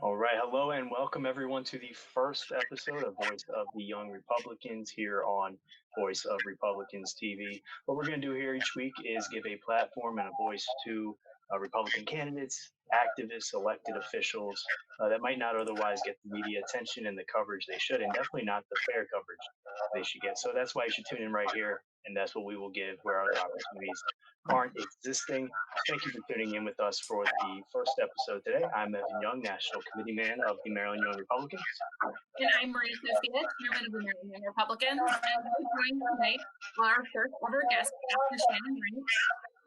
All right. Hello and welcome everyone to the first episode of Voice of the Young Republicans here on Voice of Republicans TV. What we're going to do here each week is give a platform and a voice to Republican candidates, activists, elected officials that might not otherwise get the media attention and the coverage they should, and definitely not the fair coverage they should get. So that's why you should tune in right here, and that's what we will give where other opportunities aren't existing. Thank you for tuning in with us for the first episode today. I'm Evan Young, National Committee Man of the Maryland Young Republicans. And I'm Maria Sophia, Chairman of the Maryland Young Republicans. And we're joined tonight by our first ever guest, Dr. Shannon Wright.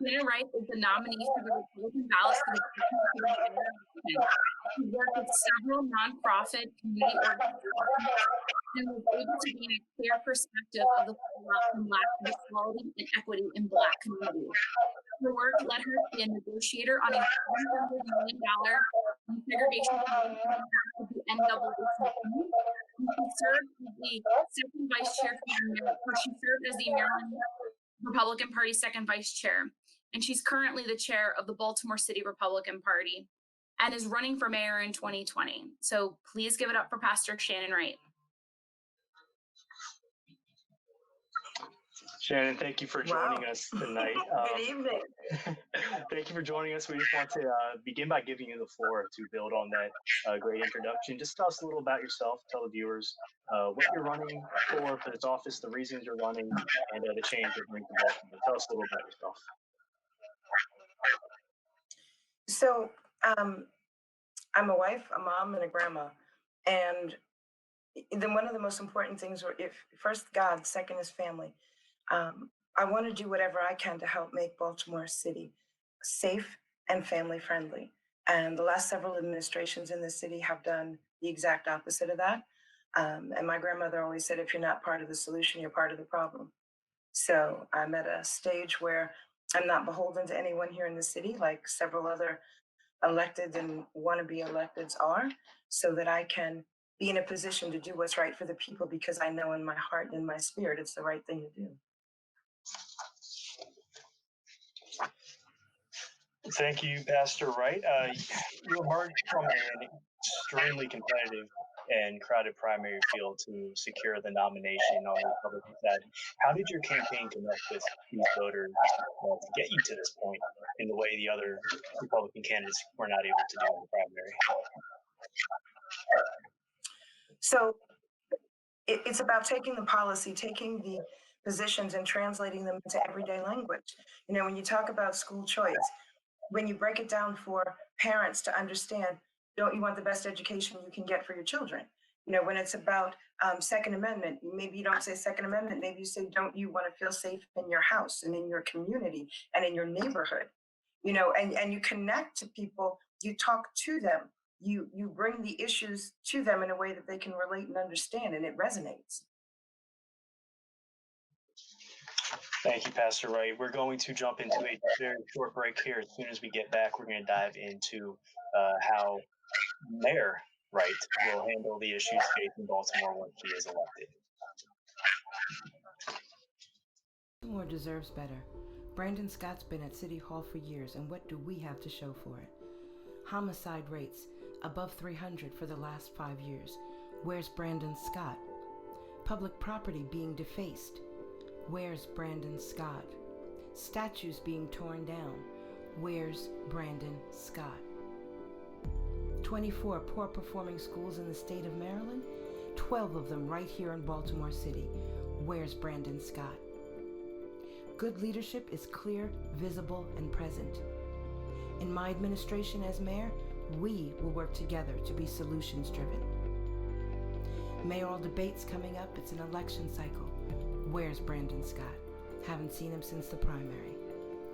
Shannon Wright is the nominee for the Republican ballot for the Baltimore City election. He worked with several nonprofit community organizations and was able to gain a clear perspective of the fallout from lack of equality and equity in Black communities. Her work led her to be a negotiator on a $100 million desegregation plan of the NAACP. She served as the second vice chair she served as the Maryland Republican Party second vice chair. And she's currently the chair of the Baltimore City Republican Party and is running for mayor in 2020. So please give it up for Pastor Shannon Wright. Shannon, thank you for joining us tonight. Good evening. Thank you for joining us. We just want to begin by giving you the floor to build on that great introduction. Just tell us a little about yourself, tell the viewers what you're running for this office, the reasons you're running, and the change you're bringing to Baltimore. Tell us a little about yourself. So I'm a wife, a mom, and a grandma. And then one of the most important things were first God, second is family. I want to do whatever I can to help make Baltimore City safe and family friendly. And the last several administrations in the city have done the exact opposite of that. And my grandmother always said, if you're not part of the solution, you're part of the problem. So I'm at a stage where I'm not beholden to anyone here in the city, like several other elected and wannabe electeds are, so that I can be in a position to do what's right for the people, because I know in my heart and in my spirit it's the right thing to do. Thank you, Pastor Wright. You emerged from an extremely competitive and crowded primary field to secure the nomination on the Republican side. How did your campaign connect with these voters to get you to this point in the way the other Republican candidates were not able to do in the primary? So it's about taking the policy, taking the positions and translating them into everyday language. You know, when you talk about school choice, when you break it down for parents to understand, don't you want the best education you can get for your children? You know, when it's about Second Amendment, maybe you don't say Second Amendment, maybe you say, don't you want to feel safe in your house and in your community and in your neighborhood? You know, and you connect to people, you talk to them, you bring the issues to them in a way that they can relate and understand, and it resonates. Thank you, Pastor Wright. We're going to jump into a very short break here. As soon as we get back, we're going to dive into how Mayor Wright will handle the issues facing Baltimore once she is elected. Baltimore deserves better. Brandon Scott's been at City Hall for years, and what do we have to show for it? Homicide rates above 300 for the last 5 years. Where's Brandon Scott? Public property being defaced. Where's Brandon Scott? Statues being torn down. Where's Brandon Scott? 24 poor performing schools in the state of Maryland, 12 of them right here in Baltimore City. Where's Brandon Scott? Good leadership is clear, visible, and present. In my administration as mayor, we will work together to be solutions driven. Mayoral debates coming up, it's an election cycle. Where's Brandon Scott? Haven't seen him since the primary.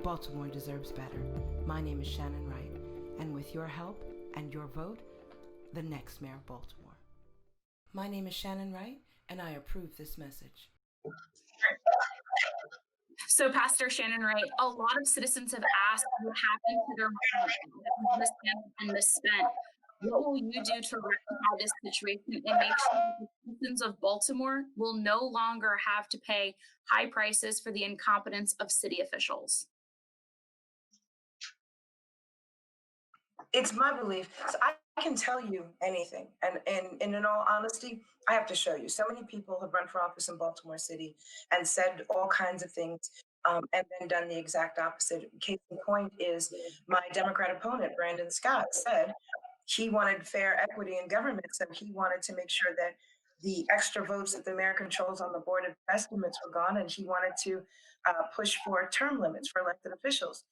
Baltimore deserves better. My name is Shannon Wright, and with your help and your vote, the next mayor of Baltimore. My name is Shannon Wright, and I approve this message. So, Pastor Shannon Wright, a lot of citizens have asked what happened to their money that was misspent and misspent. What will you do to rectify this situation and make sure that the citizens of Baltimore will no longer have to pay high prices for the incompetence of city officials? It's my belief. So I can tell you anything. And in all honesty, I have to show you. So many people have run for office in Baltimore City and said all kinds of things, and then done the exact opposite. Case in point is my Democrat opponent, Brandon Scott, said he wanted fair equity in government. So he wanted to make sure that the extra votes that the mayor controls on the board of estimates were gone, and he wanted to push for term limits for elected officials.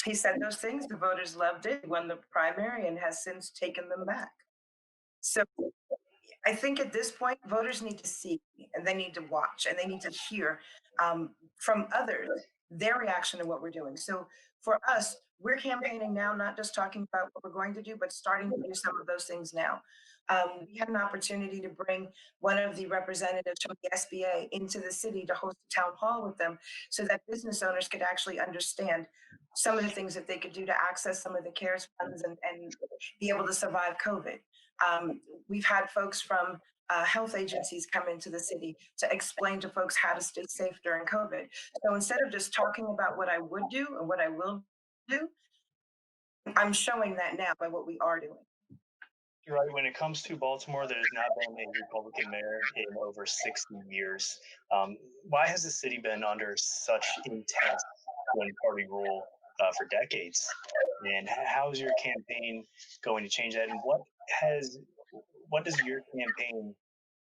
He said those things, the voters loved it, won the primary, and has since taken them back. So I think at this point, voters need to see and they need to watch and they need to hear from others their reaction to what we're doing. So for us, we're campaigning now, not just talking about what we're going to do, but starting to do some of those things now. We had an opportunity to bring one of the representatives from the SBA into the city to host a town hall with them so that business owners could actually understand some of the things that they could do to access some of the CARES funds and be able to survive COVID. Um, we've had folks from health agencies come into the city to explain to folks how to stay safe during COVID. So instead of just talking about what I would do and what I will do, I'm showing that now by what we are doing. You're right. When it comes to Baltimore, there's not been a Republican mayor in over 60 years. Why has the city been under such intense one-party rule for decades? And how is your campaign going to change that? And what does your campaign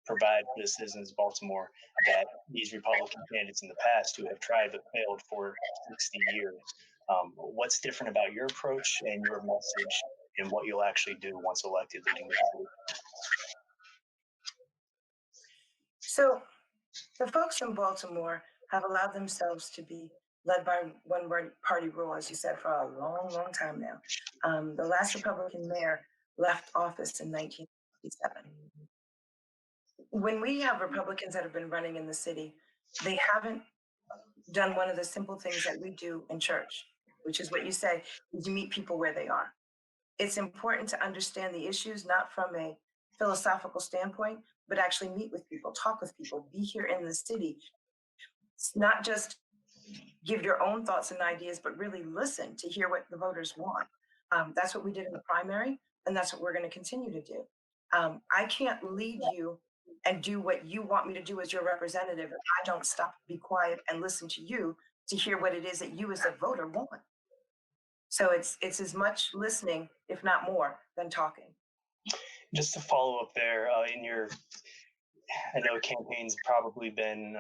provide for the citizens of Baltimore that these Republican candidates in the past who have tried but failed for 60 years? What's different about your approach and your message and what you'll actually do once elected leading the city? So the folks in Baltimore have allowed themselves to be led by one party rule, as you said, for a long, long time now. The last Republican mayor left office in 1967. When we have Republicans that have been running in the city, they haven't done one of the simple things that we do in church, which is what you say, is you meet people where they are. It's important to understand the issues, not from a philosophical standpoint, but actually meet with people, talk with people, be here in the city. It's not just give your own thoughts and ideas, but really listen to hear what the voters want. That's what we did in the primary, and that's what we're going to continue to do. I can't lead you and do what you want me to do as your representative if I don't stop, be quiet, and listen to you to hear what it is that you as a voter want. So it's as much listening, if not more, than talking. Just to follow up there, I know campaign's probably been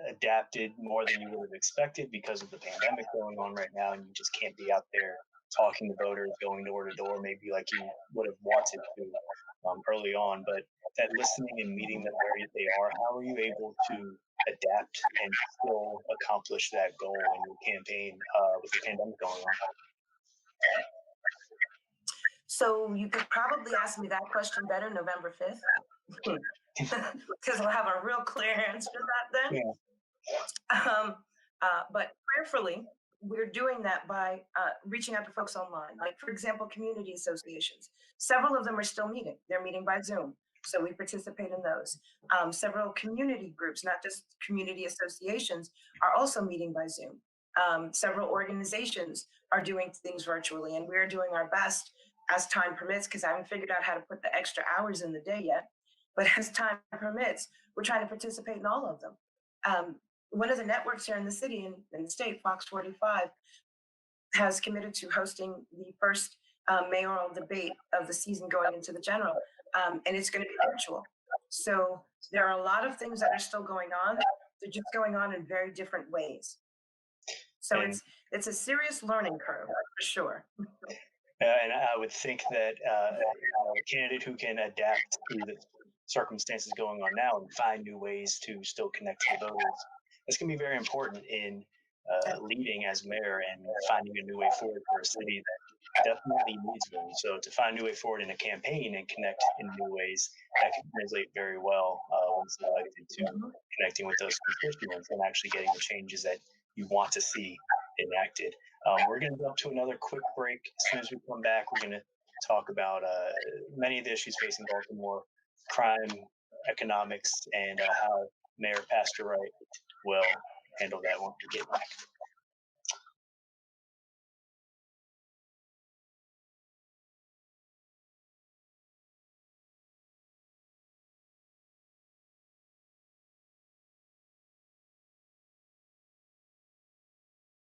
adapted more than you would have expected because of the pandemic going on right now, and you just can't be out there talking to voters, going door to door, maybe like you would have wanted to early on. But that listening and meeting them where they are, how are you able to adapt and still accomplish that goal in your campaign with the pandemic going on? So you could probably ask me that question better November 5th, because I'll have a real clear answer to that then. Yeah. But prayerfully, we're doing that by reaching out to folks online. Like, for example, community associations. Several of them are still meeting. They're meeting by Zoom. So we participate in those. Several community groups, not just community associations, are also meeting by Zoom. Several organizations are doing things virtually, and we're doing our best as time permits, because I haven't figured out how to put the extra hours in the day yet. But as time permits, we're trying to participate in all of them. One of the networks here in the city, in the state, Fox 45, has committed to hosting the first mayoral debate of the season going into the general, and it's going to be virtual. So there are a lot of things that are still going on. They're just going on in very different ways. So it's a serious learning curve, for sure. And I would think that a candidate who can adapt to the circumstances going on now and find new ways to still connect to the voters, that's going to be very important in leading as mayor and finding a new way forward for a city that definitely needs them. So to find a new way forward in a campaign and connect in new ways, that can translate very well once elected to connecting with those constituents and actually getting the changes that you want to see enacted. We're going to jump to another quick break. As soon as we come back, we're going to talk about many of the issues facing Baltimore, crime, economics, and how Mayor Pastor Wright will handle that when we get back.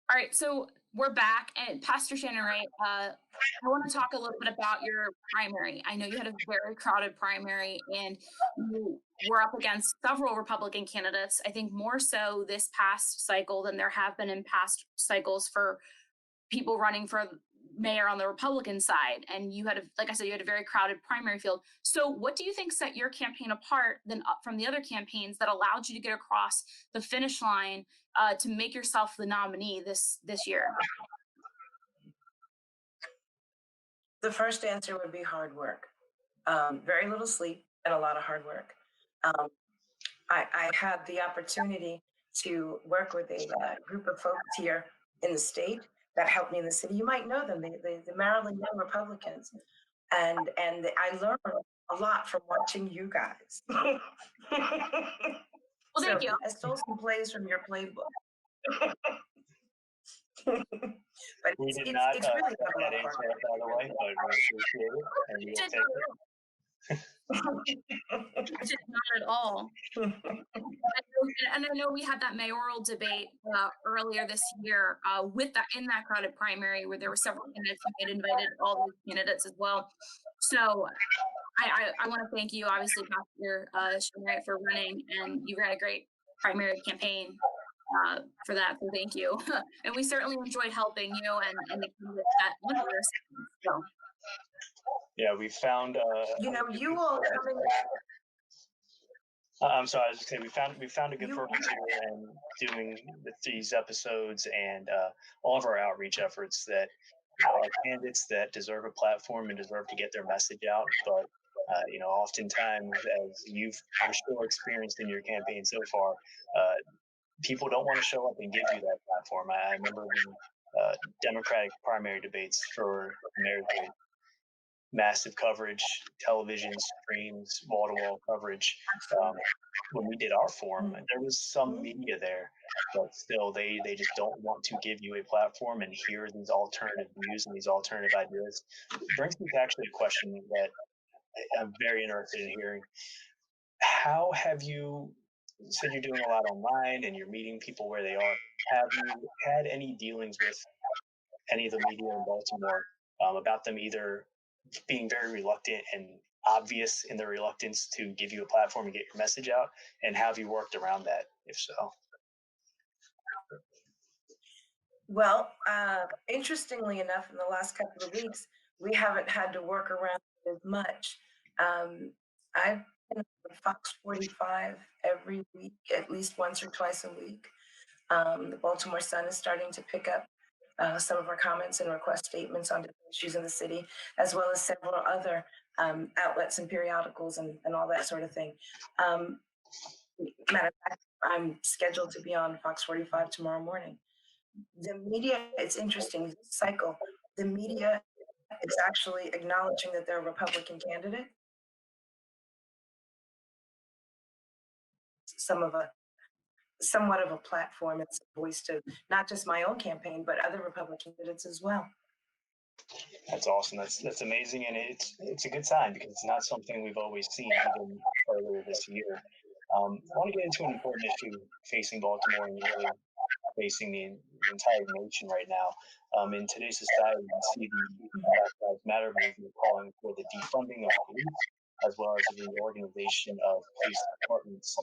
All right, so we're back, and Pastor Shannon Wright, I want to talk a little bit about your primary. I know you had a very crowded primary, and you were up against several Republican candidates. I think more so this past cycle than there have been in past cycles for people running for mayor on the Republican side. And you had, like I said, you had a very crowded primary field. So, what do you think set your campaign apart than from the other campaigns that allowed you to get across the finish line to make yourself the nominee this year? The first answer would be hard work. Very little sleep and a lot of hard work. Um, I had the opportunity to work with a group of folks here in the state that helped me in the city. You might know them, the Maryland Young Republicans, and I learned a lot from watching you guys. Well, So thank you. I stole some plays from your playbook. But We it's, did it's, not it's really set not a that lot of answer hard up, by the way, but we appreciate it, and we will Did take it. not at all. And I know we had that mayoral debate earlier this year with that in that crowded primary where there were several candidates. You had invited all those candidates as well. So I want to thank you, obviously, Pastor Shannon, for running, and you ran a great primary campaign for that. So thank you. And we certainly enjoyed helping you and the candidates that went for us. So. Yeah, we found. you all coming. I'm sorry. I was just saying we found a good purpose here and doing these episodes and all of our outreach efforts that are candidates that deserve a platform and deserve to get their message out. But oftentimes, as you've I'm sure experienced in your campaign so far, people don't want to show up and give you that platform. I remember the Democratic primary debates for mayor's race. Massive coverage, television streams, wall-to-wall coverage. When we did our forum, there was some media there, but still, they just don't want to give you a platform and hear these alternative views and these alternative ideas. It brings me to actually a question that I'm very interested in hearing. How have you said you're doing a lot online and you're meeting people where they are? Have you had any dealings with any of the media in Baltimore about them either being very reluctant and obvious in their reluctance to give you a platform and get your message out? And have you worked around that, if so? Well, interestingly enough, in the last couple of weeks, we haven't had to work around it as much. I've been on Fox 45 every week, at least once or twice a week. The Baltimore Sun is starting to pick up some of our comments and request statements on different issues in the city, as well as several other outlets and periodicals and all that sort of thing. Matter of fact, I'm scheduled to be on Fox 45 tomorrow morning. The media, it's interesting, this cycle, the media is actually acknowledging that they're a Republican candidate. Somewhat of a platform and voice to not just my own campaign, but other Republican candidates as well. That's awesome. That's amazing, and it's a good sign because it's not something we've always seen even earlier this year. I want to get into an important issue facing Baltimore and really facing the entire nation right now. In today's society, we see the Black Lives Matter movement calling for the defunding of police as well as the reorganization of police departments.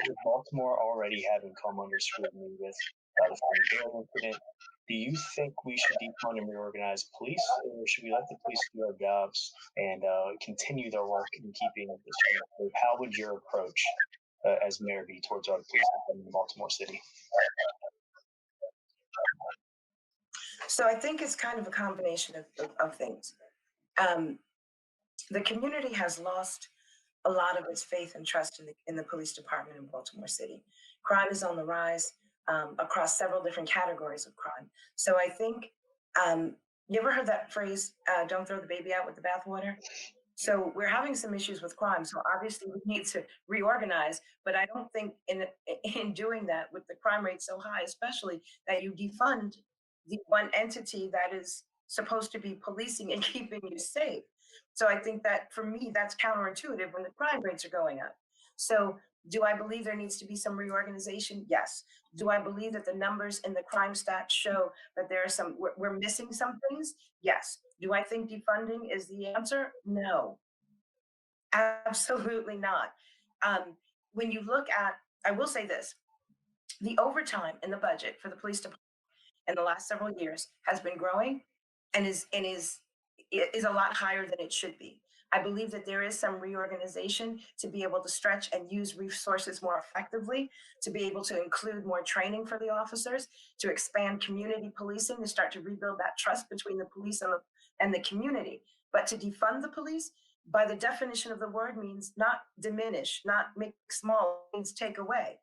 With Baltimore already having come under scrutiny with the Freddie Gray incident, do you think we should defund and reorganize police, or should we let the police do their jobs and continue their work in keeping the street safe? How would your approach as mayor be towards our police department in Baltimore City? So I think it's kind of a combination of things. The community has lost a lot of its faith and trust in the police department in Baltimore City. Crime is on the rise across several different categories of crime. So I think, you ever heard that phrase, don't throw the baby out with the bathwater? So we're having some issues with crime. So obviously we need to reorganize, but I don't think in doing that with the crime rate so high, especially that you defund the one entity that is supposed to be policing and keeping you safe. So I think that for me, that's counterintuitive when the crime rates are going up. So Do I believe there needs to be some reorganization? Yes. Do I believe that the numbers in the crime stats show that there are we're missing some things? Yes. Do I think defunding is the answer? No, absolutely not. Um, when you look at, I will say this, the overtime in the budget for the police department in the last several years has been growing and is a lot higher than it should be. I believe that there is some reorganization to be able to stretch and use resources more effectively, to be able to include more training for the officers, to expand community policing, to start to rebuild that trust between the police and the community. But to defund the police, by the definition of the word, means not diminish, not make small, means take away.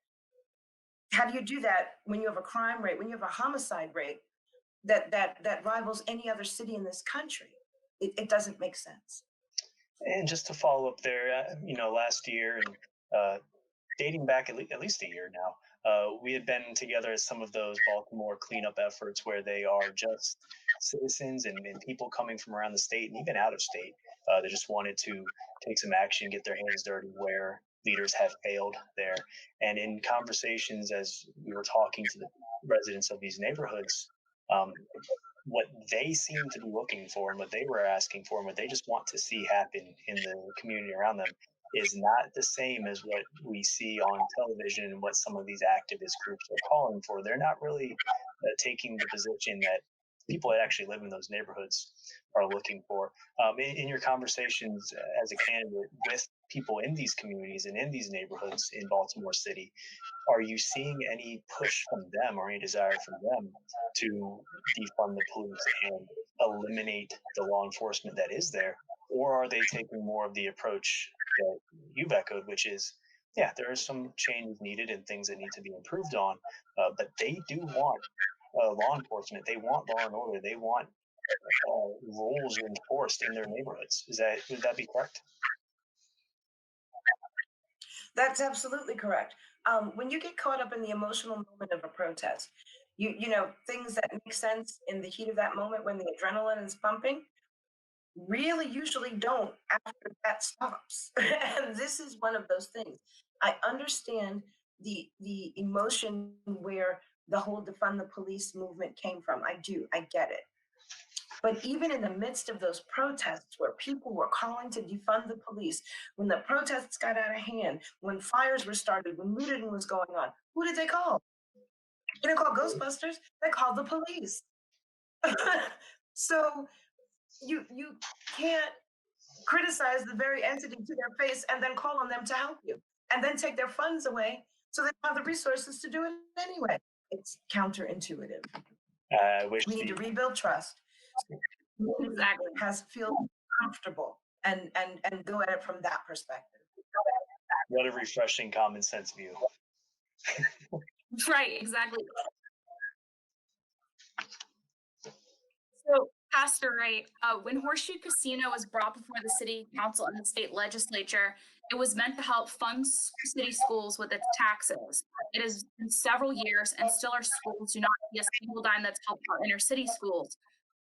How do you do that when you have a crime rate, when you have a homicide rate that rivals any other city in this country? It doesn't make sense. And just to follow up there, last year and dating back at least a year now, we had been together at some of those Baltimore cleanup efforts where they are just citizens and people coming from around the state and even out of state that just wanted to take some action, get their hands dirty where leaders have failed there. And in conversations, as we were talking to the residents of these neighborhoods, um, what they seem to be looking for and what they were asking for and what they just want to see happen in the community around them is not the same as what we see on television and what some of these activist groups are calling for. They're not really taking the position that people that actually live in those neighborhoods are looking for. In your conversations as a candidate with people in these communities and in these neighborhoods in Baltimore City, are you seeing any push from them or any desire from them to defund the police and eliminate the law enforcement that is there? Or are they taking more of the approach that you've echoed, which is, yeah, there are some changes needed and things that need to be improved on, but they do want law enforcement, they want law and order, they want rules enforced in their neighborhoods. Would that be correct? That's absolutely correct. When you get caught up in the emotional moment of a protest, things that make sense in the heat of that moment when the adrenaline is pumping really usually don't after that stops. And this is one of those things. I understand the emotion where the whole defund the police movement came from. I do. I get it. But even in the midst of those protests where people were calling to defund the police, when the protests got out of hand, when fires were started, when looting was going on, who did they call? They didn't call Ghostbusters, they called the police. So you can't criticize the very entity to their face and then call on them to help you and then take their funds away so they don't have the resources to do it anyway. It's counterintuitive. We need to rebuild trust. Exactly. Feel comfortable and go at it from that perspective. What a refreshing common sense view. Right, exactly. So, Pastor Wright, when Horseshoe Casino was brought before the city council and the state legislature, it was meant to help fund city schools with its taxes. It has been several years, and still our schools do not see a single dime that's helped our inner city schools.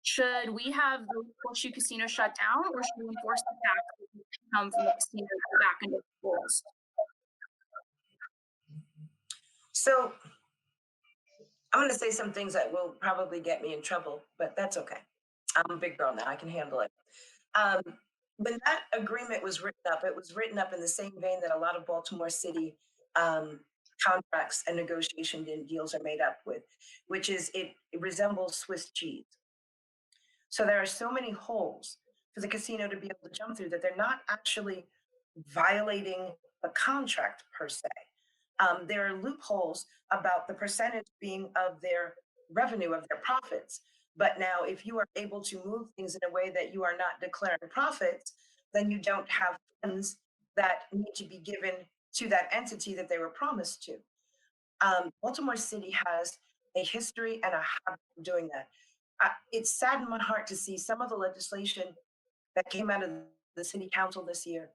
Should we have the Horseshoe Casino shut down, or should we enforce the taxes that come from the casino back into schools? So I'm going to say some things that will probably get me in trouble, but that's okay. I'm a big girl now. I can handle it. When that agreement was written up, it was written up in the same vein that a lot of Baltimore City contracts and negotiation deals are made up with, which is it resembles Swiss cheese. So there are so many holes for the casino to be able to jump through that they're not actually violating the contract per se. There are loopholes about the percentage being of their revenue, of their profits. But now, if you are able to move things in a way that you are not declaring profits, then you don't have funds that need to be given to that entity that they were promised to. Baltimore City has a history and a habit of doing that. It saddened my heart to see some of the legislation that came out of the city council this year.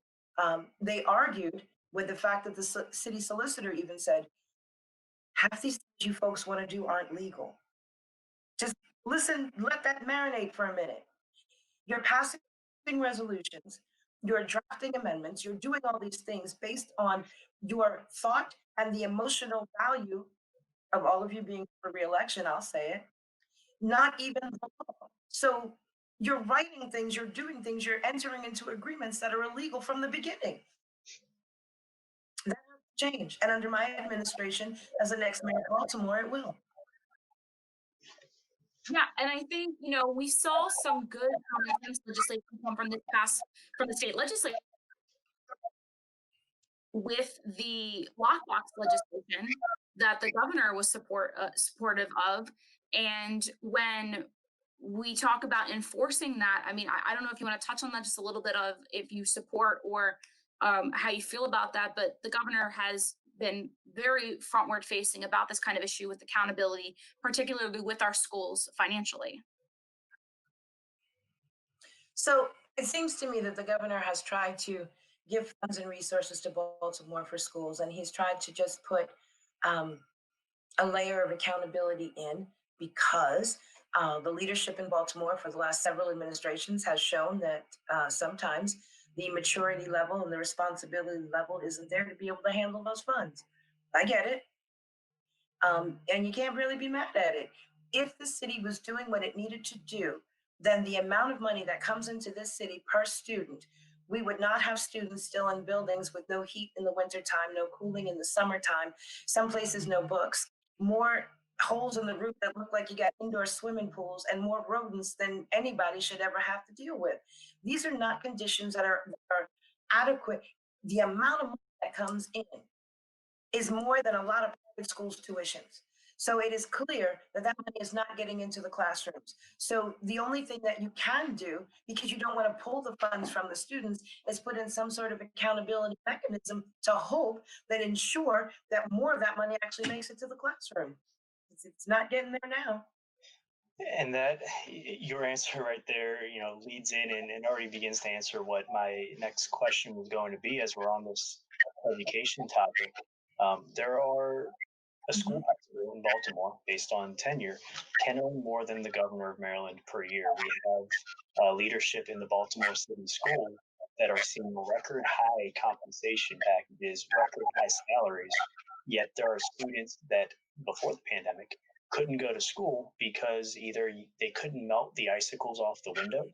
They argued with the fact that the city solicitor even said, half these things you folks want to do aren't legal. Just listen, let that marinate for a minute. You're passing resolutions You're drafting amendments. You're doing all these things based on your thought and the emotional value of all of you being for reelection. I'll say it. Not even the law. So you're writing things, you're doing things, you're entering into agreements that are illegal from the beginning. That has to change. And under my administration, as the next mayor of Baltimore, it will. Yeah, and I think, we saw some good common sense legislation come from the state legislature with the lockbox legislation that the governor was supportive of. And when we talk about enforcing that, I mean, I don't know if you want to touch on that just a little bit of if you support or how you feel about that, but the governor has been very frontward facing about this kind of issue with accountability, particularly with our schools financially. So it seems to me that the governor has tried to give funds and resources to Baltimore for schools, and he's tried to just put um, a layer of accountability in because the leadership in Baltimore for the last several administrations has shown that sometimes the maturity level and the responsibility level isn't there to be able to handle those funds. I get it. And you can't really be mad at it. If the city was doing what it needed to do, then the amount of money that comes into this city per student, we would not have students still in buildings with no heat in the wintertime, no cooling in the summertime, some places no books, more holes in the roof that look like you got indoor swimming pools, and more rodents than anybody should ever have to deal with. These are not conditions that are adequate. The amount of money that comes in is more than a lot of private schools' tuitions. So it is clear that that money is not getting into the classrooms. So the only thing that you can do, because you don't want to pull the funds from the students, is put in some sort of accountability mechanism to hope that ensure that more of that money actually makes it to the classroom. It's not getting there now. And that your answer right there, leads in and already begins to answer what my next question was going to be as we're on this education topic. There are a school Mhm. principal in Baltimore, based on tenure, can earn more than the governor of Maryland per year. We have leadership in the Baltimore City Schools that are seeing record high compensation packages, record high salaries. Yet there are students that before the pandemic couldn't go to school because either they couldn't melt the icicles off the windows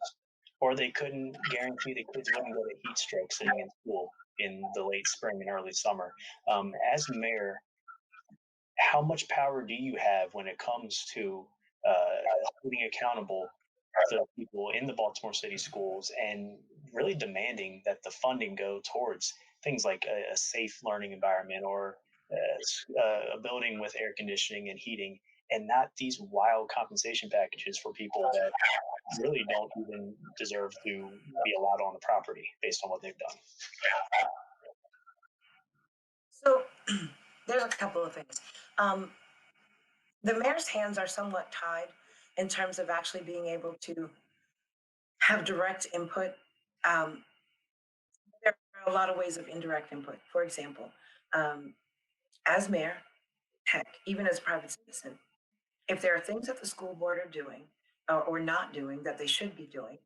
or they couldn't guarantee the kids wouldn't go to heat stroke sitting in school in the late spring and early summer. As mayor, how much power do you have when it comes to holding accountable the people in the Baltimore City schools and really demanding that the funding go towards things like a safe learning environment or a building with air conditioning and heating, and not these wild compensation packages for people that really don't even deserve to be allowed on the property based on what they've done? So there's a couple of things. Um, the mayor's hands are somewhat tied in terms of actually being able to have direct input. Um, there are a lot of ways of indirect input. For example, um, as mayor, heck, even as a private citizen, if there are things that the school board are doing or not doing that they should be doing,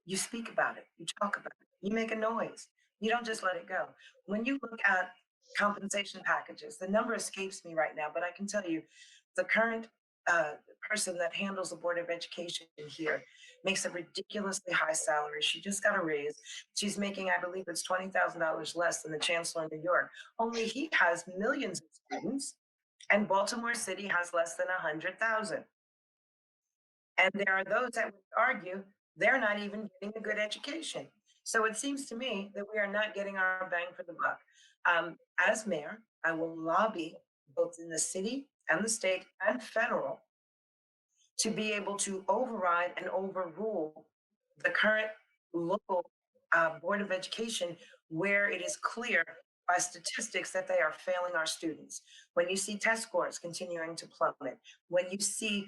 you speak about it, you talk about it, you make a noise. You don't just let it go. When you look at compensation packages, the number escapes me right now, but I can tell you the current uh, person that handles the Board of Education here makes a ridiculously high salary. She just got a raise. She's making, I believe it's $20,000 less than the chancellor in New York. Only he has millions of students, and Baltimore City has less than 100,000. And there are those that would argue they're not even getting a good education. So it seems to me that we are not getting our bang for the buck. As mayor, I will lobby both in the city and the state and federal to be able to override and overrule the current local Board of Education where it is clear by statistics that they are failing our students. When you see test scores continuing to plummet, when you see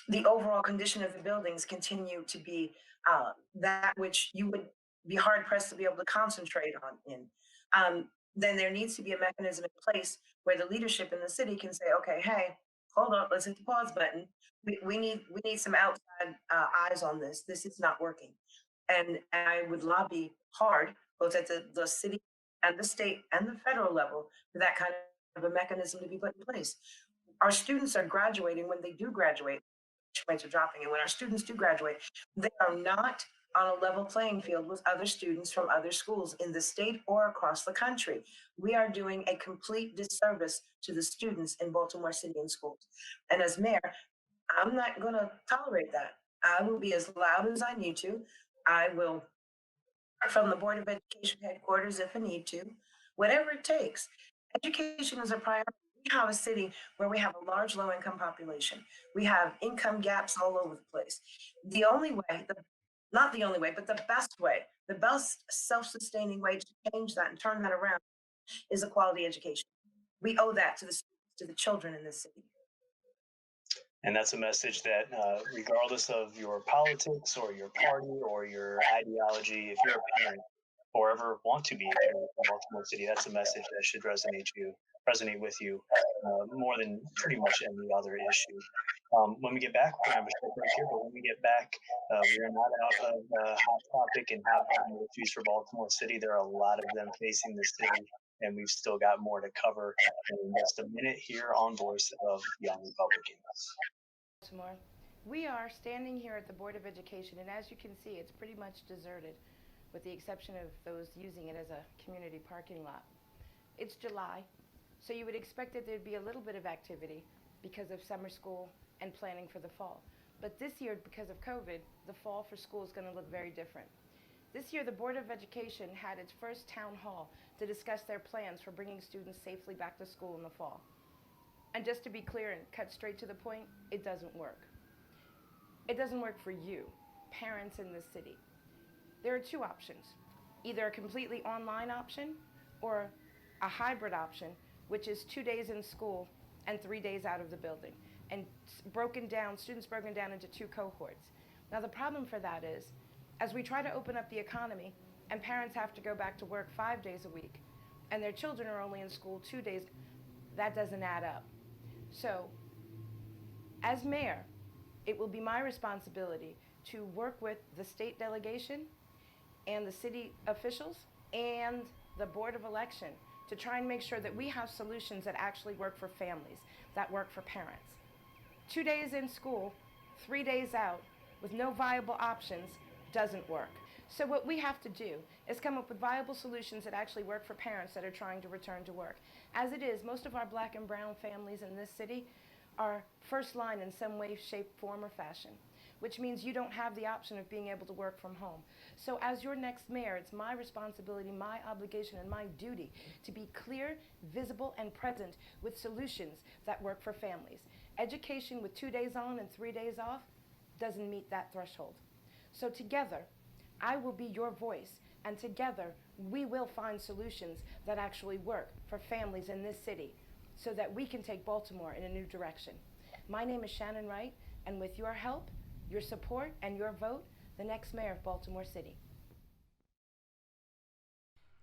the overall condition of the buildings continue to be that which you would be hard pressed to be able to concentrate on in, then there needs to be a mechanism in place where the leadership in the city can say, okay, hey, hold on, let's hit the pause button. We need some outside eyes on this. This is not working. And I would lobby hard, both at the city and the state and the federal level, for that kind of a mechanism to be put in place. Our students are graduating when they do graduate, rates are dropping. And when our students do graduate, they are not on a level playing field with other students from other schools in the state or across the country. We are doing a complete disservice to the students in Baltimore City and schools. And as mayor, I'm not going to tolerate that. I will be as loud as I need to. I will, from the Board of Education headquarters if I need to, whatever it takes. Education is a priority. We have a city where we have a large low income population. We have income gaps all over the place. The only way, not the only way, but the best way, the best self sustaining way to change that and turn that around is a quality education. We owe that to the students, to the children in this city. And that's a message that, regardless of your politics or your party or your ideology, if you're a parent or ever want to be a parent in Baltimore City, that's a message that should resonate with you more than pretty much any other issue. When we get back, we're going to have a short break here, but when we get back, we are not out of hot topic and hot button issues for Baltimore City. There are a lot of them facing the city, and we've still got more to cover in just a minute here on Voice of Young Republicans. Baltimore. We are standing here at the Board of Education, and as you can see, it's pretty much deserted, with the exception of those using it as a community parking lot. It's July, so you would expect that there'd be a little bit of activity because of summer school and planning for the fall. But this year, because of COVID, the fall for school is going to look very different. This year, the Board of Education had its first town hall to discuss their plans for bringing students safely back to school in the fall. And just to be clear and cut straight to the point, it doesn't work. It doesn't work for you, parents in this city. There are two options, either a completely online option or a hybrid option, which is 2 days in school and 3 days out of the building, and students broken down into two cohorts. Now the problem for that is, as we try to open up the economy and parents have to go back to work 5 days a week, and their children are only in school 2 days, that doesn't add up. So, as mayor, it will be my responsibility to work with the state delegation and the city officials and the Board of Election to try and make sure that we have solutions that actually work for families, that work for parents. 2 days in school, 3 days out, with no viable options, doesn't work. So what we have to do is come up with viable solutions that actually work for parents that are trying to return to work. As it is, most of our black and brown families in this city are first line in some way, shape, form, or fashion, which means you don't have the option of being able to work from home. So as your next mayor, it's my responsibility, my obligation, and my duty to be clear, visible, and present with solutions that work for families. Education with 2 days on and 3 days off doesn't meet that threshold. So together, I will be your voice, and together we will find solutions that actually work for families in this city so that we can take Baltimore in a new direction. My name is Shannon Wright, and with your help, your support, and your vote, the next mayor of Baltimore City.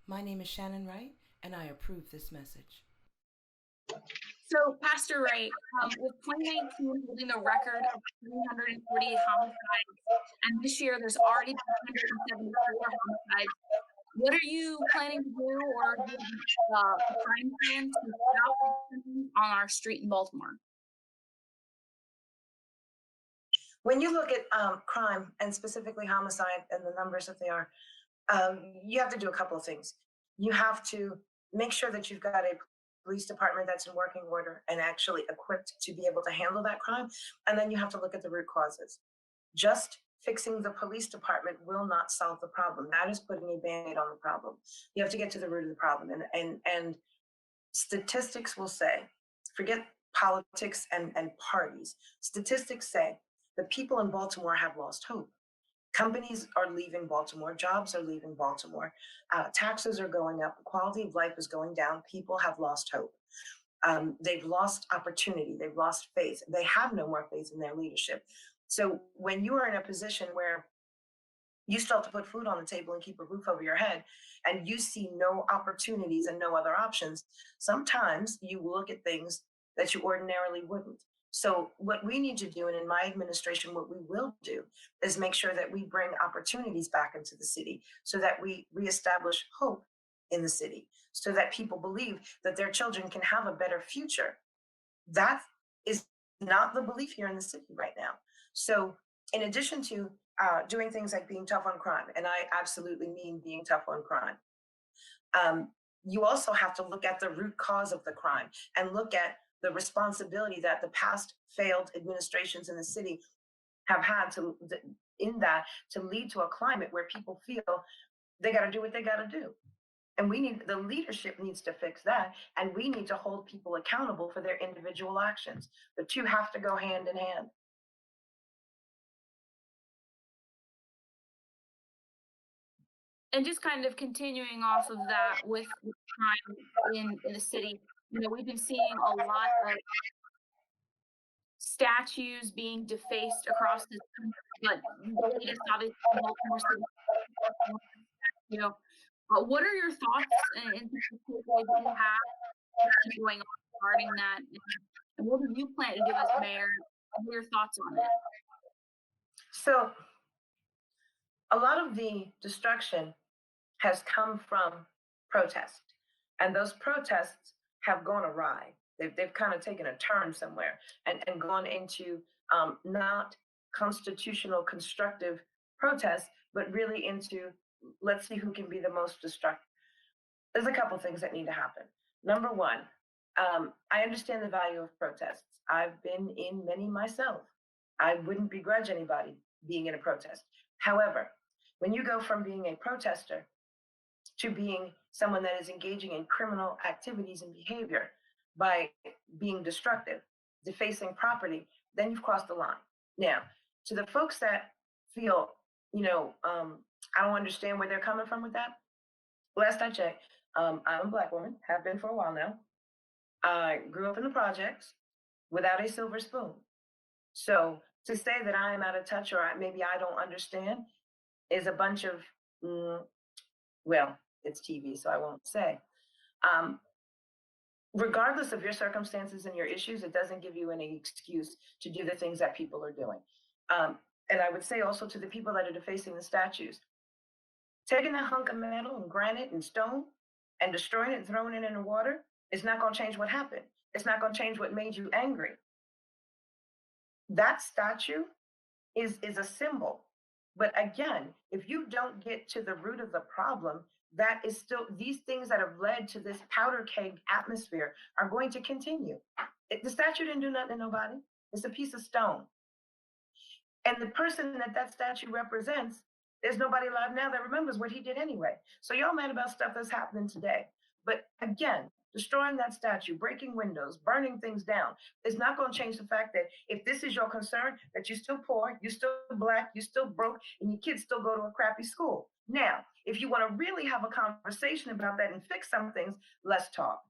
My name is Shannon Wright, and I approve this message. So, Pastor Wright, with 2019 holding the record of 348 homicides, and this year there's already been 174 homicides, what are you planning to do, or do you have a crime plan to stop on our street in Baltimore? When you look at crime and specifically homicide and the numbers that they are, you have to do a couple of things. You have to make sure that you've got a police department that's in working order and actually equipped to be able to handle that crime. And then you have to look at the root causes. Just fixing the police department will not solve the problem. That is putting a Band-Aid on the problem. You have to get to the root of the problem. And statistics will say, forget politics and parties. Statistics say the people in Baltimore have lost hope. Companies are leaving Baltimore, jobs are leaving Baltimore, taxes are going up, quality of life is going down, people have lost hope. They've lost opportunity, they've lost faith, they have no more faith in their leadership. So when you are in a position where you still have to put food on the table and keep a roof over your head, and you see no opportunities and no other options, sometimes you look at things that you ordinarily wouldn't. So what we need to do, and in my administration, what we will do, is make sure that we bring opportunities back into the city so that we reestablish hope in the city, so that people believe that their children can have a better future. That is not the belief here in the city right now. So in addition to doing things like being tough on crime, and I absolutely mean being tough on crime, um, you also have to look at the root cause of the crime and look at the responsibility that the past failed administrations in the city have had to in that to lead to a climate where people feel they got to do what they got to do. And we need the leadership needs to fix that, and we need to hold people accountable for their individual actions. The two have to go hand in hand. And just kind of continuing off of that with crime in the city, we've been seeing a lot of statues being defaced across this country, but the latest, obviously, in Baltimore City, what are your thoughts and takeaways that you have going on regarding that? And what do you plan to do as mayor? What are your thoughts on it? So a lot of the destruction has come from protest, and those protests have gone awry. They've kind of taken a turn somewhere and gone into not constitutional constructive protests, but really into let's see who can be the most destructive. There's a couple things that need to happen. Number one, I understand the value of protests. I've been in many myself. I wouldn't begrudge anybody being in a protest. However, when you go from being a protester to being someone that is engaging in criminal activities and behavior by being destructive, defacing property, then you've crossed the line. Now, to the folks that feel, I don't understand where they're coming from with that. Last I checked, I'm a Black woman, have been for a while now. I grew up in the projects without a silver spoon. So to say that I am out of touch or maybe I don't understand is a bunch of, well, it's TV, so I won't say. Regardless of your circumstances and your issues, it doesn't give you any excuse to do the things that people are doing. And I would say also to the people that are defacing the statues, taking a hunk of metal and granite and stone and destroying it and throwing it in the water is not going to change what happened. It's not going to change what made you angry. That statue is a symbol. But again, if you don't get to the root of the problem, that is still, these things that have led to this powder keg atmosphere are going to continue. The statue didn't do nothing to nobody. It's a piece of stone. And the person that statue represents, there's nobody alive now that remembers what he did anyway. So y'all mad about stuff that's happening today. But again, destroying that statue, breaking windows, burning things down is not going to change the fact that if this is your concern, that you're still poor, you're still Black, you're still broke, and your kids still go to a crappy school. Now, if you want to really have a conversation about that and fix some things, let's talk.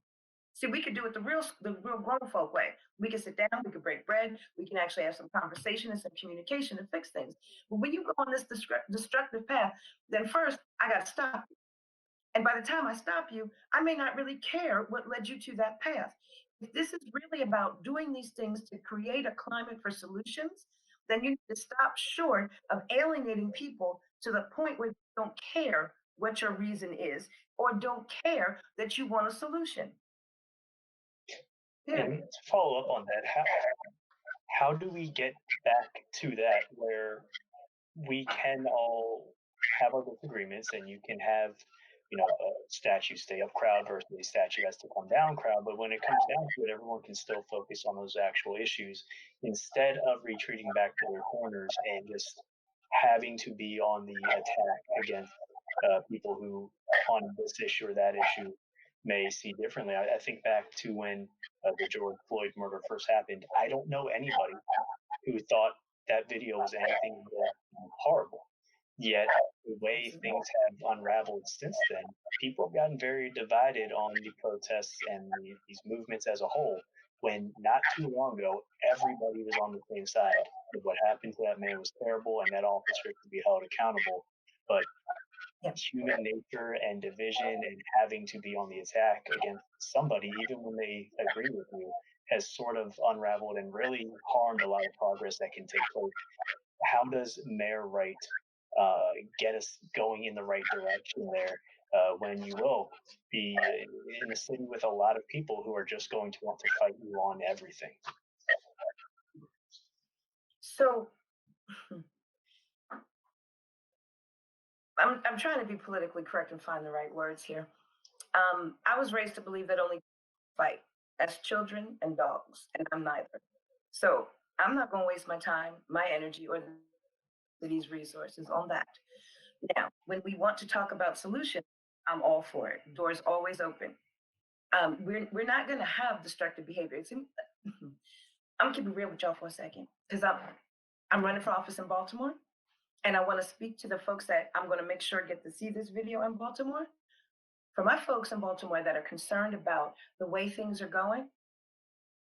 See, we could do it the real grown folk way. We can sit down, we can break bread, we can actually have some conversation and some communication to fix things. But when you go on this destructive path, then first I got to stop you. And by the time I stop you, I may not really care what led you to that path. If this is really about doing these things to create a climate for solutions, then you need to stop short of alienating people to the point where you don't care what your reason is or don't care that you want a solution. And to follow up on that, how do we get back to that where we can all have our disagreements and you can have, a statue stay up crowd versus a statue has to come down crowd. But when it comes down to it, everyone can still focus on those actual issues instead of retreating back to their corners and just having to be on the attack against people who on this issue or that issue may see differently. I think back to when the George Floyd murder first happened. I don't know anybody who thought that video was anything but horrible. Yet the way things have unraveled since then, people have gotten very divided on the protests and these movements as a whole. When not too long ago, everybody was on the same side. What happened to that man was terrible, and that officer should be held accountable. But human nature and division and having to be on the attack against somebody, even when they agree with you, has sort of unraveled and really harmed a lot of progress that can take place. How does Mayor Wright get us going in the right direction there when you will be in a city with a lot of people who are just going to want to fight you on everything? So I'm trying to be politically correct and find the right words here. I was raised to believe that only fight as children and dogs, and I'm neither. So I'm not going to waste my time, my energy, or the city's resources on that. Now, when we want to talk about solutions, I'm all for it. Doors always open. We're not going to have destructive behavior. I'm keeping real with y'all for a second because I'm running for office in Baltimore, and I want to speak to the folks that I'm going to make sure get to see this video in Baltimore. For my folks in Baltimore that are concerned about the way things are going,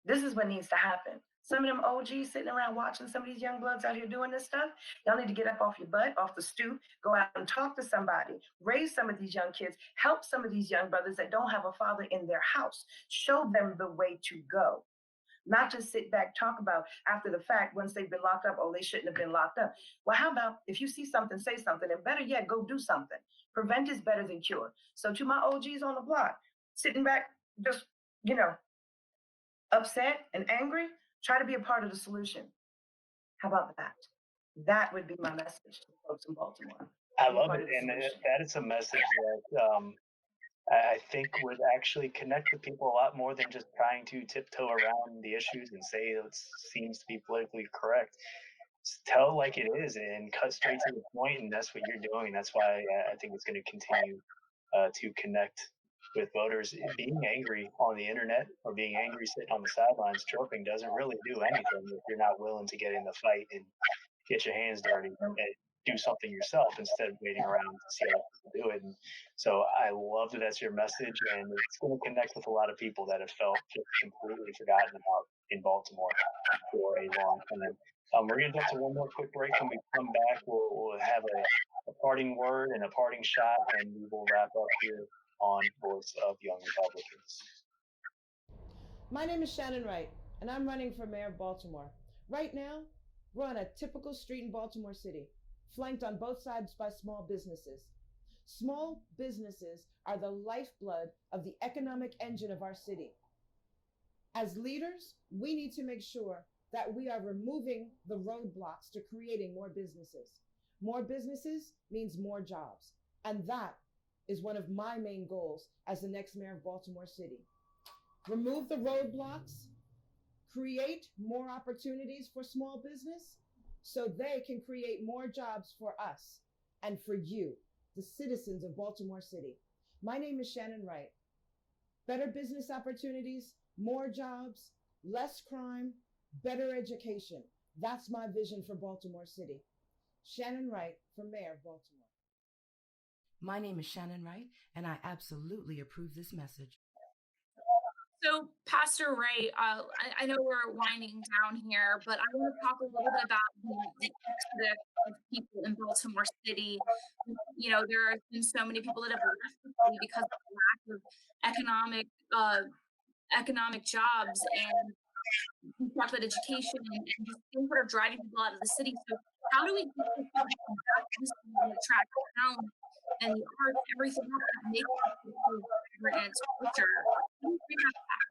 this is what needs to happen. Some of them OGs sitting around watching some of these young bloods out here doing this stuff, y'all need to get up off your butt, off the stoop, go out and talk to somebody, raise some of these young kids, help some of these young brothers that don't have a father in their house, show them the way to go. Not just sit back, talk about after the fact, once they've been locked up, oh, they shouldn't have been locked up. Well, how about if you see something, say something, and better yet, go do something. Prevent is better than cure. So to my OGs on the block, sitting back, just, upset and angry, try to be a part of the solution. How about that? That would be my message to folks in Baltimore. I love it, and that is a message that I think would actually connect with people a lot more than just trying to tiptoe around the issues and say it seems to be politically correct. Just tell like it is and cut straight to the point, and that's what you're doing. That's why I think it's going to continue to connect with voters. Being angry on the internet or being angry sitting on the sidelines chirping doesn't really do anything if you're not willing to get in the fight and get your hands dirty and do something yourself instead of waiting around to see other people do it. And so I love that that's your message, and it's going to connect with a lot of people that have felt just completely forgotten about in Baltimore for a long time. We're going to jump to one more quick break. When we come back, we'll have a parting word and a parting shot, and we will wrap up here on Voice of Young Republicans. My name is Shannon Wright, and I'm running for mayor of Baltimore. Right now, we're on a typical street in Baltimore City, flanked on both sides by small businesses. Small businesses are the lifeblood of the economic engine of our city. As leaders, we need to make sure that we are removing the roadblocks to creating more businesses. More businesses means more jobs, and that is one of my main goals as the next mayor of Baltimore City. Remove the roadblocks, create more opportunities for small business so they can create more jobs for us and for you, the citizens of Baltimore City. My name is Shannon Wright. Better business opportunities, more jobs, less crime, better education. That's my vision for Baltimore City. Shannon Wright for mayor of Baltimore. My name is Shannon Wright, and I absolutely approve this message. So, Pastor Wright, I know we're winding down here, but I want to talk a little bit about the exodus of people in Baltimore City. There have been so many people that have left the city because of the lack of economic jobs, and we talked about education and just things that are driving people out of the city. So, how do we get these people to come back to the city and attract talent and the arts, everything else that makes the city so vibrant and its culture? How do you think about that?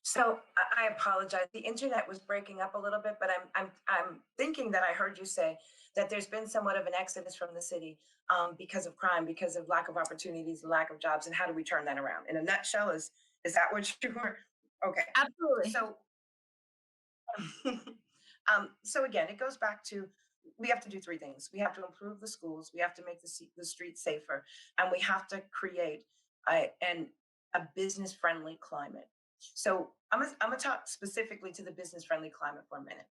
So I apologize. The internet was breaking up a little bit, but I'm thinking that I heard you say that there's been somewhat of an exodus from the city because of crime, because of lack of opportunities, lack of jobs, and how do we turn that around? In a nutshell, is that what you were? Okay. Absolutely. So, so again, it goes back to we have to do three things. We have to improve the schools, we have to make the streets safer, and we have to create a business-friendly climate. So I'm gonna talk specifically to the business-friendly climate for a minute.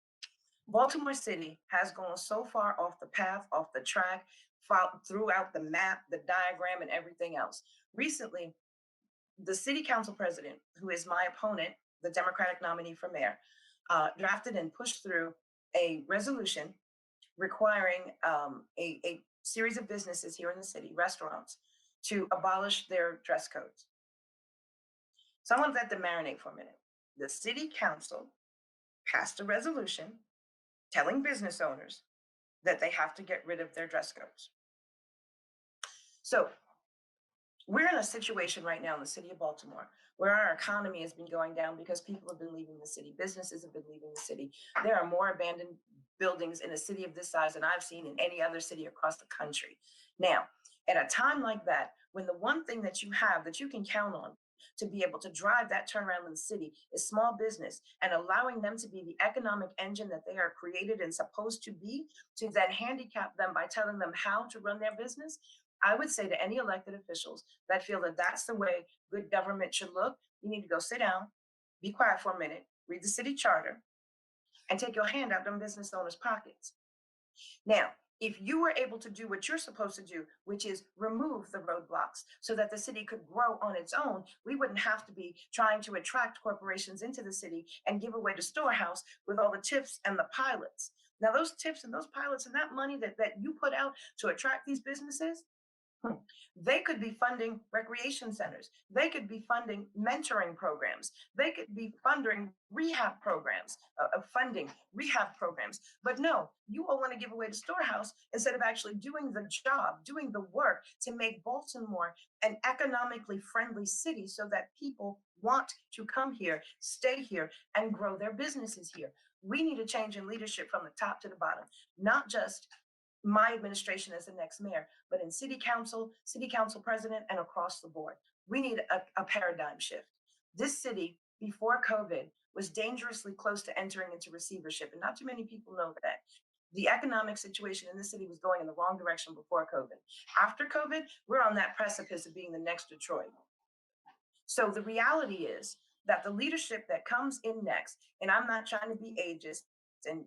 Baltimore City has gone so far off the path, off the track, throughout the map, the diagram, and everything else. Recently, the city council president, who is my opponent, the Democratic nominee for mayor, drafted and pushed through a resolution requiring a series of businesses here in the city, restaurants, to abolish their dress codes. So I want that to marinate for a minute. The city council passed a resolution telling business owners that they have to get rid of their dress codes. So we're in a situation right now in the city of Baltimore where our economy has been going down because people have been leaving the city. Businesses have been leaving the city. There are more abandoned buildings in a city of this size than I've seen in any other city across the country. Now, at a time like that, when the one thing that you have that you can count on to be able to drive that turnaround in the city is small business and allowing them to be the economic engine that they are created and supposed to be, to then handicap them by telling them how to run their business, I would say to any elected officials that feel that that's the way good government should look, you need to go sit down, be quiet for a minute, read the city charter, and take your hand out them business owners' pockets. Now, if you were able to do what you're supposed to do, which is remove the roadblocks so that the city could grow on its own, we wouldn't have to be trying to attract corporations into the city and give away the storehouse with all the tips and the pilots. Now, those tips and those pilots and that money that you put out to attract these businesses, they could be funding recreation centers. They could be funding mentoring programs. They could be funding rehab programs, funding rehab programs. But no, you all want to give away the storehouse instead of actually doing the job, doing the work to make Baltimore an economically friendly city so that people want to come here, stay here, and grow their businesses here. We need a change in leadership from the top to the bottom, not just my administration as the next mayor, but in city council president, and across the board. We need a paradigm shift. This city, before COVID, was dangerously close to entering into receivership, and not too many people know that. The economic situation in the city was going in the wrong direction before COVID. After COVID, we're on that precipice of being the next Detroit. So the reality is that the leadership that comes in next, and I'm not trying to be ageist, and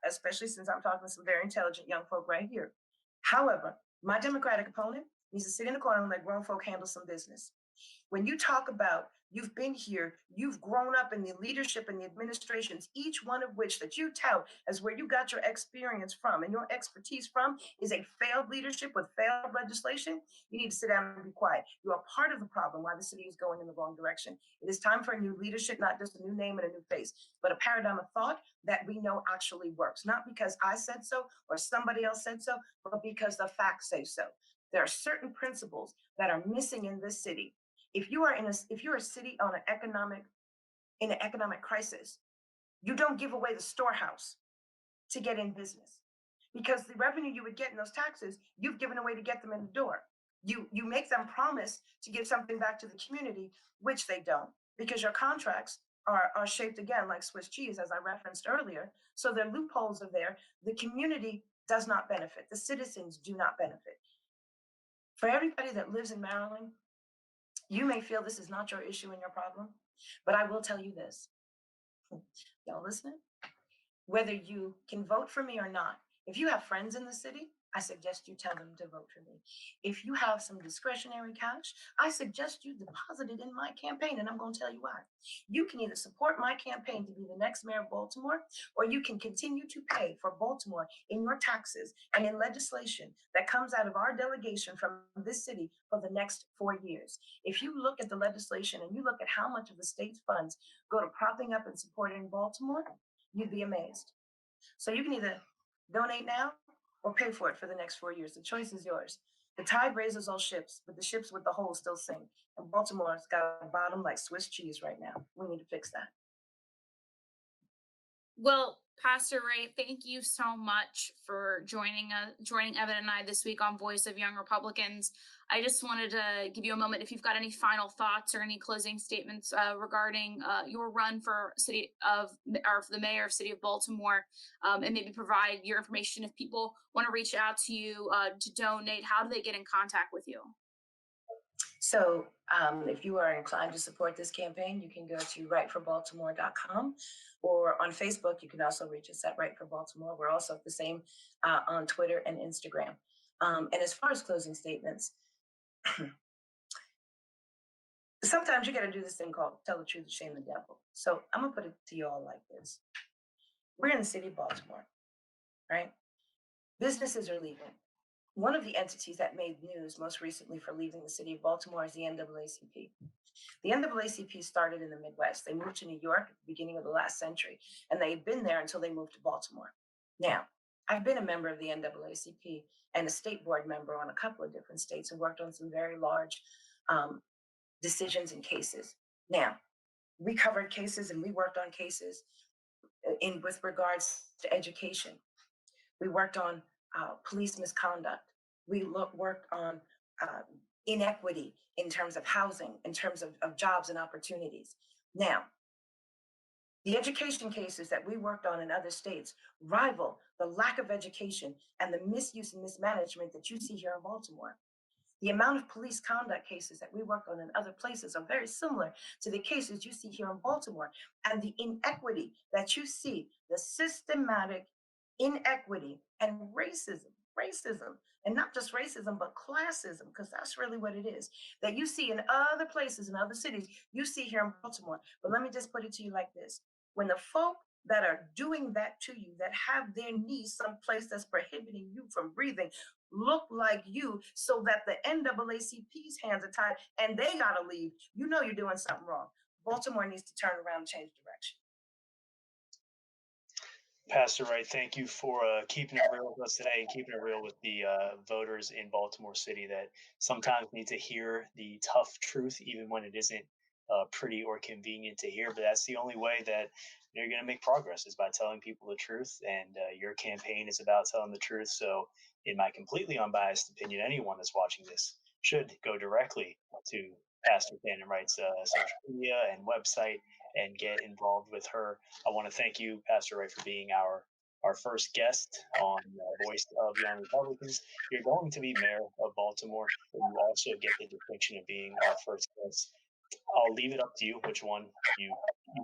especially since I'm talking to some very intelligent young folk right here. However, my Democratic opponent needs to sit in the corner and let grown folk handle some business. When you talk about you've been here, you've grown up in the leadership and the administrations, each one of which that you tout as where you got your experience from and your expertise from is a failed leadership with failed legislation, you need to sit down and be quiet. You are part of the problem why the city is going in the wrong direction. It is time for a new leadership, not just a new name and a new face, but a paradigm of thought that we know actually works. Not because I said so or somebody else said so, but because the facts say so. There are certain principles that are missing in this city. If you're a city on in an economic crisis, you don't give away the storehouse to get in business, because the revenue you would get in those taxes, you've given away to get them in the door. You make them promise to give something back to the community, which they don't, because your contracts are shaped again like Swiss cheese, as I referenced earlier. So their loopholes are there. The community does not benefit. The citizens do not benefit. For everybody that lives in Maryland, you may feel this is not your issue and your problem, but I will tell you this. Y'all listening? Whether you can vote for me or not, if you have friends in the city, I suggest you tell them to vote for me. If you have some discretionary cash, I suggest you deposit it in my campaign, and I'm going to tell you why. You can either support my campaign to be the next mayor of Baltimore, or you can continue to pay for Baltimore in your taxes and in legislation that comes out of our delegation from this city for the next 4 years. If you look at the legislation and you look at how much of the state's funds go to propping up and supporting Baltimore, you'd be amazed. So you can either donate now or pay for it for the next 4 years. The choice is yours. The tide raises all ships, but the ships with the holes still sink. And Baltimore's got a bottom like Swiss cheese right now. We need to fix that. Well, Pastor Ray, thank you so much for joining Evan and I this week on Voice of Young Republicans. I just wanted to give you a moment if you've got any final thoughts or any closing statements regarding your run for the mayor of City of Baltimore, and maybe provide your information if people want to reach out to you to donate. How do they get in contact with you? So if you are inclined to support this campaign, you can go to writeforbaltimore.com, or on Facebook, you can also reach us at Write for Baltimore. We're also the same on Twitter and Instagram. And as far as closing statements, sometimes you got to do this thing called tell the truth and shame the devil. So I'm going to put it to you all like this. We're in the city of Baltimore, right? Businesses are leaving. One of the entities that made news most recently for leaving the city of Baltimore is the NAACP. The NAACP started in the Midwest. They moved to New York at the beginning of the last century, and they've been there until they moved to Baltimore. Now, I've been a member of the NAACP and a state board member on a couple of different states and worked on some very large decisions and cases. Now, we covered cases and we worked on cases in with regards to education. We worked on police misconduct. Worked on uh, inequity in terms of housing, in terms of jobs and opportunities. Now, the education cases that we worked on in other states rival the lack of education and the misuse and mismanagement that you see here in Baltimore. The amount of police conduct cases that we work on in other places are very similar to the cases you see here in Baltimore. And the inequity that you see, the systematic inequity and racism, and not just racism, but classism, because that's really what it is, that you see in other places, in other cities, you see here in Baltimore. But let me just put it to you like this. When the folk that are doing that to you, that have their knees someplace that's prohibiting you from breathing, look like you so that the NAACP's hands are tied and they got to leave, you know you're doing something wrong. Baltimore needs to turn around and change direction. Pastor Wright, thank you for keeping it real with us today and keeping it real with the voters in Baltimore City that sometimes need to hear the tough truth, even when it isn't pretty or convenient to hear. But that's the only way that you're going to make progress is by telling people the truth. And your campaign is about telling the truth. So, in my completely unbiased opinion, anyone that's watching this should go directly to Pastor Shannon Wright's social media and website and get involved with her. I want to thank you, Pastor Wright, for being our first guest on Voice of Young Republicans. You're going to be mayor of Baltimore, but you also get the distinction of being our first guest. I'll leave it up to you which one you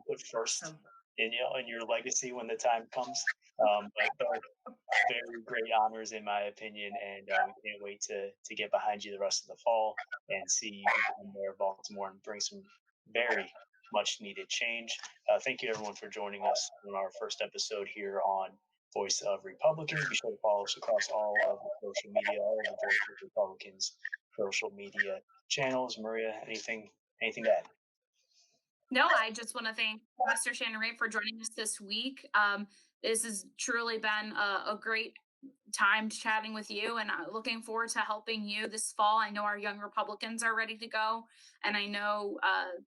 put first in your legacy when the time comes. But both very great honors in my opinion, and we can't wait to get behind you the rest of the fall and see you become mayor of Baltimore and bring some very much needed change. Thank you everyone for joining us on our first episode here on Voice of Republicans. Be sure to follow us across all of the social media, all of the Voice of Republicans social media channels. Maria, anything to add? No, I just want to thank Pastor Shannon Ray for joining us this week. This has truly been a great time chatting with you, and looking forward to helping you this fall. I know our young Republicans are ready to go, and I know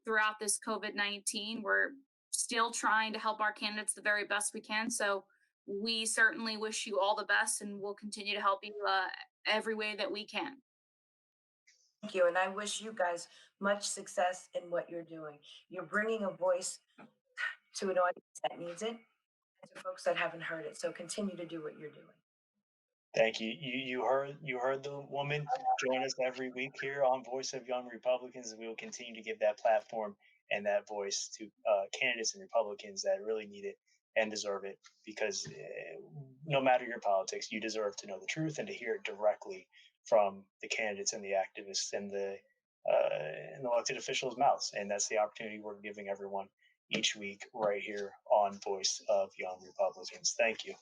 throughout this COVID-19, we're still trying to help our candidates the very best we can. So we certainly wish you all the best, and we'll continue to help you every way that we can. Thank you. And I wish you guys much success in what you're doing. You're bringing a voice to an audience that needs it and to folks that haven't heard it. So continue to do what you're doing. Thank you. You heard the woman. Join us every week here on Voice of Young Republicans, and we will continue to give that platform and that voice to candidates and Republicans that really need it and deserve it. Because no matter your politics, you deserve to know the truth and to hear it directly from the candidates and the activists and the elected officials' mouths. And that's the opportunity we're giving everyone each week right here on Voice of Young Republicans. Thank you.